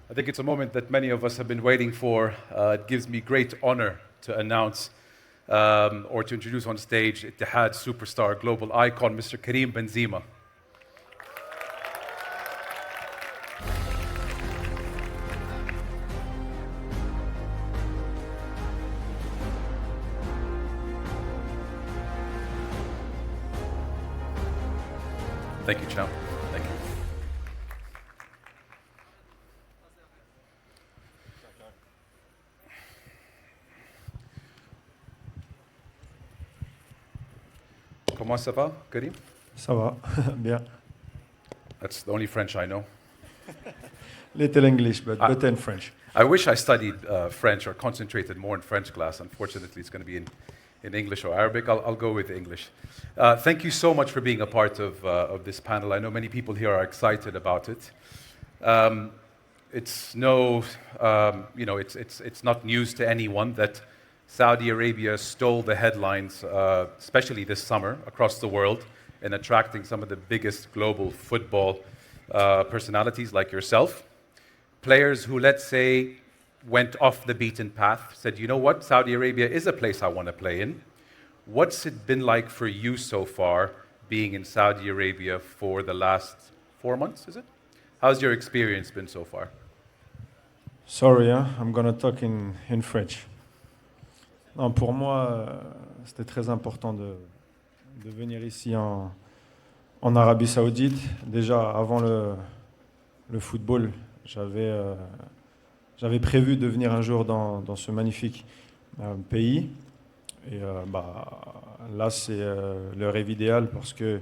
I think it's a moment that many of us have been waiting for. It gives me great honor to announce or to introduce on stage Ittihad superstar, global icon, Mr. Karim Benzema. Thank you, champ. Thank you. Comment ça va, Karim? Ça va, bien. That's the only French I know. Little English, but better in French. I wish I studied French or concentrated more in French class. Unfortunately, it's going to be in English or Arabic. I'll go with English. Thank you so much for being a part of this panel. I know many people here are excited about it. It's no, it's not news to anyone that Saudi Arabia stole the headlines, especially this summer, across the world, in attracting some of the biggest global football personalities like yourself. Players who, let's say, went off the beaten path, said, you know what, Saudi Arabia is a place I want to play in. What's it been like for you so far, being in Saudi Arabia for the last 4 months, is it? How's your experience been so far? Sorry, I'm gonna talk in French. Non, pour moi, c'était très important de venir ici en Arabie Saoudite. Déjà, avant le football, j'avais prévu de venir un jour dans ce magnifique pays. Et là, c'est le rêve idéal parce que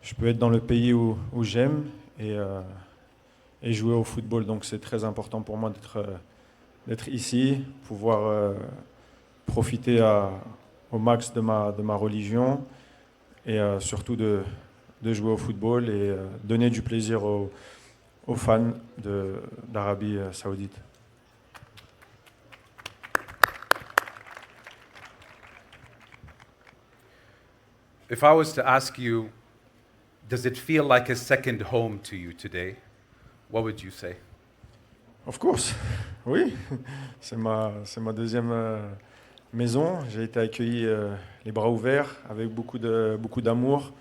je peux être dans le pays où j'aime et jouer au football. Donc c'est très important pour moi d'être ici, pouvoir profiter au max de ma religion et surtout de jouer au football et donner du plaisir aux fans d'Arabie Saoudite. If I was to ask you, does it feel like a second home to you today? What would you say? Of course, oui. C'est ma deuxième maison. J'ai été accueilli les bras ouverts, avec beaucoup d'amour.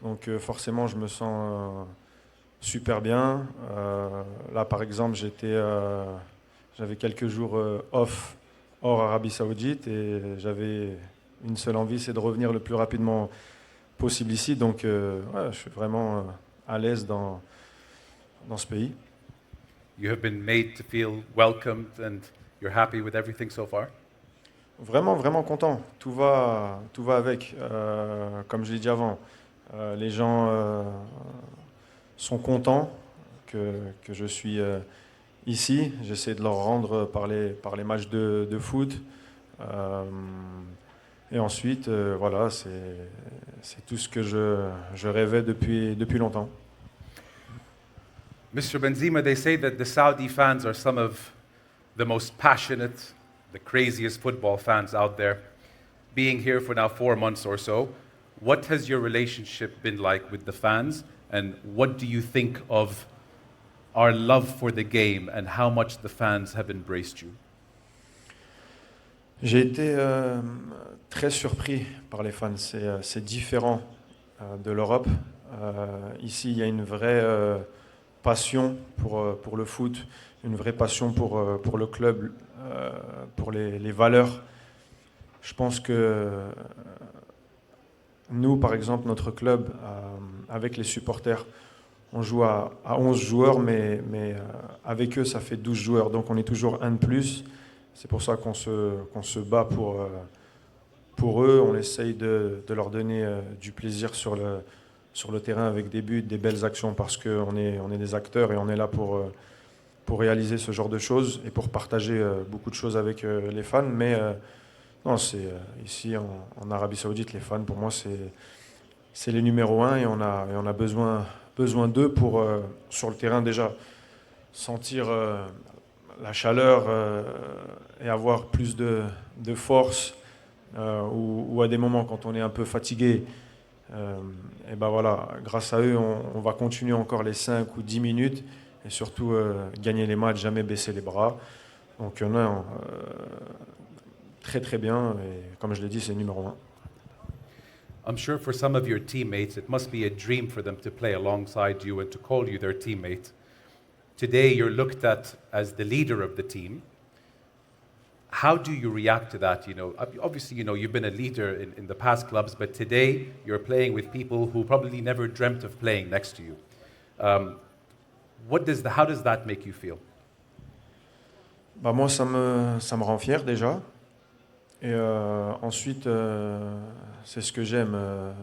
Donc forcément, je me sens super bien. Là, par exemple, j'avais quelques jours off hors Arabie Saoudite et j'avais une seule envie, c'est de revenir le plus rapidement possible ici. Donc, ouais, je suis vraiment à l'aise dans ce pays. You have been made to feel welcomed and you're happy with everything so far? Vraiment, vraiment content. Tout va avec. Comme je l'ai dit avant, les gens sont contents que je suis ici. J'essaie de leur rendre par les matchs de foot. Et ensuite, voilà, c'est tout ce que je rêvais depuis longtemps. Mr. Benzema, they say that the Saudi fans are some of the most passionate, the craziest football fans out there. Being here for now 4 months or so, what has your relationship been like with the fans? And what do you think of our love for the game and how much the fans have embraced you? J'ai été très surpris par les fans. C'est différent de l'Europe. Ici, il y a une vraie passion pour le foot, une vraie passion pour le club, pour les valeurs. Je pense que nous, par exemple, notre club, avec les supporters, on joue à 11 joueurs, mais avec eux, ça fait 12 joueurs. Donc on est toujours un de plus. C'est pour ça qu'on se bat pour eux. On essaye de leur donner du plaisir sur le terrain avec des buts, des belles actions, parce qu'on est des acteurs et on est là pour réaliser ce genre de choses et pour partager beaucoup de choses avec les fans. Mais non, ici en Arabie Saoudite, les fans, pour moi, c'est les numéros 1 et on a besoin d'eux pour, sur le terrain déjà, sentir la chaleur et avoir plus de force ou à des moments quand on est un peu fatigué. Et ben voilà, grâce à eux, on va continuer encore les 5 ou 10 minutes et surtout gagner les matchs, jamais baisser les bras. Donc non, très très bien, et comme je l'ai dit, c'est numéro 1. I'm sure for some of your teammates, it must be a dream for them to play alongside you and to call you their teammate. Today, you're looked at as the leader of the team. How do you react to that? You know, obviously, you know, you've been a leader in the past clubs, but today you're playing with people who probably never dreamt of playing next to you. How does that make you feel? Bah moi, ça me rend fier déjà. Et ensuite, c'est ce que j'aime,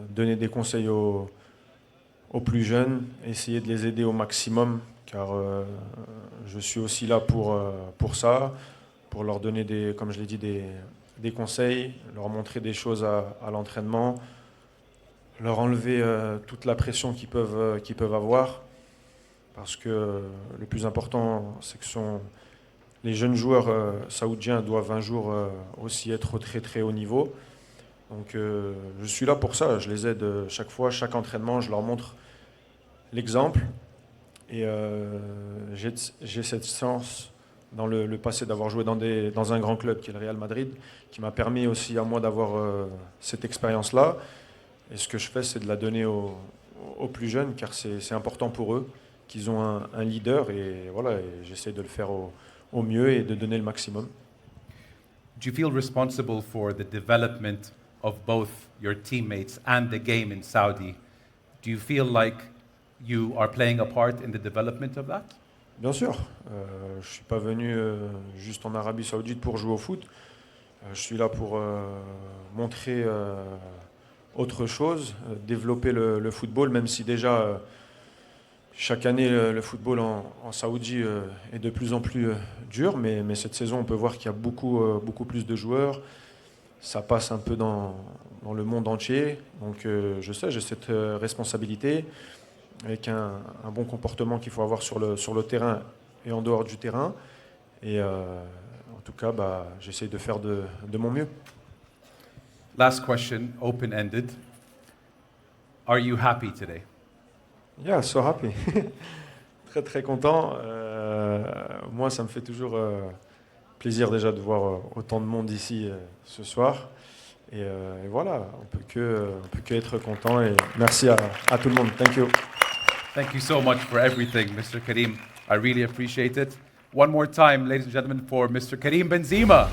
donner des conseils aux plus jeunes, essayer de les aider au maximum, car je suis aussi là pour ça, pour leur donner, comme je l'ai dit, des conseils, leur montrer des choses à l'entraînement, leur enlever toute la pression qu'ils peuvent avoir, parce que le plus important, c'est que les jeunes joueurs saoudiens doivent un jour aussi être au très très haut niveau. Donc je suis là pour ça, je les aide chaque fois, chaque entraînement, je leur montre l'exemple. Et j'ai cette chance dans le passé d'avoir joué dans un grand club qui est le Real Madrid, qui m'a permis aussi à moi d'avoir cette expérience-là. Et ce que je fais, c'est de la donner aux plus jeunes, car c'est important pour eux, qu'ils ont un leader. Et voilà, et j'essaie de le faire au mieux et de donner le maximum. Do you feel responsible for the development of both your teammates and the game in Saudi? Do you feel like you are playing a part in the development of that? Bien sûr, je ne suis pas venu juste en Arabie Saoudite pour jouer au foot. Je suis là pour montrer autre chose, développer le football, même si déjà chaque année le football en Saoudie est de plus en plus dur, mais cette saison on peut voir qu'il y a beaucoup plus de joueurs. Ça passe un peu dans le monde entier, donc je sais, j'ai cette responsabilité, avec un bon comportement qu'il faut avoir sur le terrain et en dehors du terrain. Et en tout cas, j'essaie de faire de mon mieux. Last question, open-ended. Are you happy today? Yeah, so happy. Très très content. Moi, ça me fait toujours plaisir déjà de voir autant de monde ici ce soir. Et voilà, on peut que être content. Et merci à tout le monde. Thank you. Thank you so much for everything, Mr. Karim. I really appreciate it. One more time, ladies and gentlemen, for Mr. Karim Benzema.